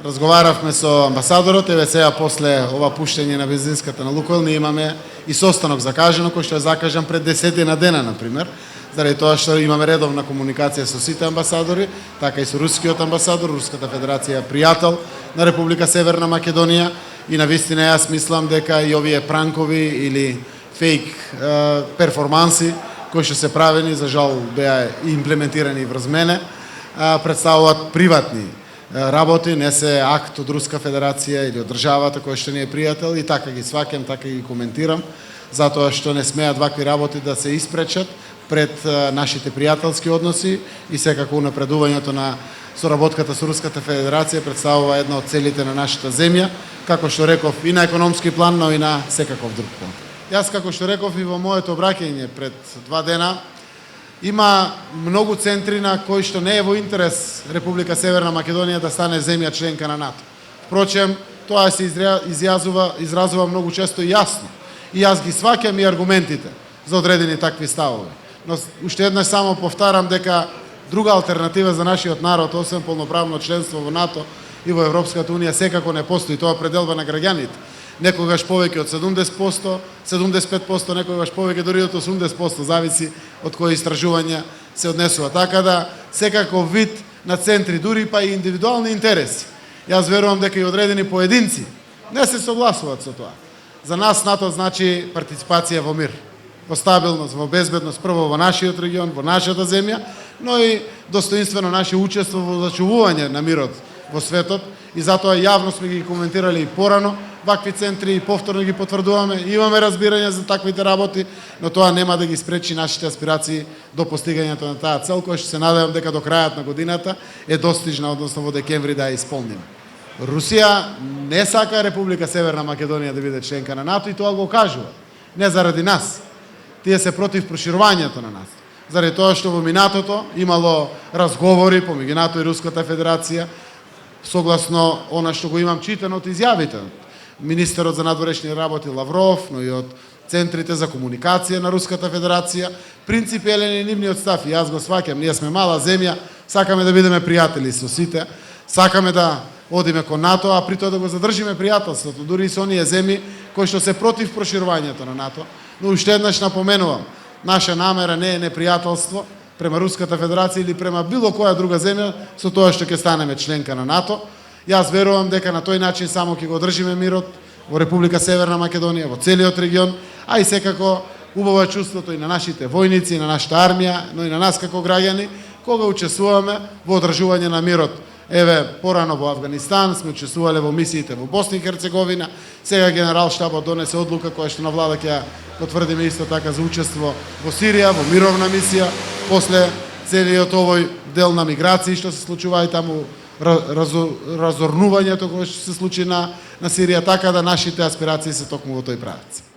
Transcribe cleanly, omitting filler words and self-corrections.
разговаравме со амбасадорот, еве сега после ова пуштање на бензинската на Лукойл, ние имаме и состанок закажано, кој што е закажан пред 10 дена, например, заради тоа што имаме редовна комуникација со сите амбасадори, така и со рускиот амбасадор. Руската федерација е пријател на Република Северна Македонија и навистина јас мислам дека и овие пранкови или фейк перформанси кои што се правени, за жал беа имплементирани врз мене, представуваат приватни работи, не се акт од Руска Федерација или од државата која што не е пријател, и така ги сваќам, така ги коментирам, затоа што не смеат вакви работи да се испречат пред нашите пријателски односи, и секако напредувањето на соработката со Руската Федерација представува една од целите на нашата земја, како што реков, и на економски план, но и на секаков друг план. Јас, како што реков и во моето обраќање пред 2 дена, има многу центри на кои што не е во интерес Република Северна Македонија да стане земја членка на НАТО. Впрочем, тоа се изразува многу често и јасно. И јас ги сваќам и аргументите за одредени такви ставови. Но уште еднаш само повтарам дека друга алтернатива за нашиот народ, освен полноправно членство во НАТО и во Европската унија, секако не постои. Тоа пределба на граѓаните. Некогаш повеќе од 70%, 75%, некогаш повеќе дури од 80%, зависи од кои истражувања се однесува. Така да, секако вид на центри, дури па и индивидуални интереси. Јас верувам дека и одредени поединци не се согласуваат со тоа. За нас НАТО значи партиципација во мир, во стабилност, во безбедност, прво во нашиот регион, во нашата земја, но и достоинствено наше учество во зачувување на мирот во светот, и затоа јавно сме ги коментирали и порано вакви центри и повторно ги потврдуваме. Имаме разбирање за таквите работи, но тоа нема да ги спречи нашите аспирации до постигањето на таа цел, која што се надевам дека до крајот на годината е достижна, односно во декември да ја исполниме. Русија не сака Република Северна Македонија да биде членка на НАТО, и тоа го кажува. Не заради нас. Тие се против проширувањето на НАТО. Заради тоа што во минатото имало разговори помеѓу НАТО и Руската Федерација, согласно она што го имам читано од изјавите министерот за надворешни работи Лавров, но и од центрите за комуникација на Руската Федерација, принципиелен е нивниот став, и јас го сваќам. Ние сме мала земја, сакаме да бидеме пријатели со сите, сакаме да одиме кон НАТО, а при тоа да го задржиме пријателството, дури и со оние земји кои што се против проширувањето на НАТО. Но уште еднаш напоменувам, наша намера не е непријателство према Руската Федерација или према било која друга земја со тоа што ќе станеме членка на НАТО. Јас верувам дека на тој начин само ќе го одржиме мирот во Република Северна Македонија, во целиот регион, а и секако убаво е чувството и на нашите војници, и на нашата армија, но и на нас како граѓани, кога учествуваме во одржување на мирот. Еве, порано во Авганистан сме учествувале во мисиите во Босна и Херцеговина, сега Генерал-штабот донесе одлука која што на влада ќе потврдиме исто така за учество во Сирија, во мировна мисија, после целиот овој дел на миграции што се случува и таму разорнувањето кое што се случи на Сирија, така да нашите аспирации се токму во тој правец.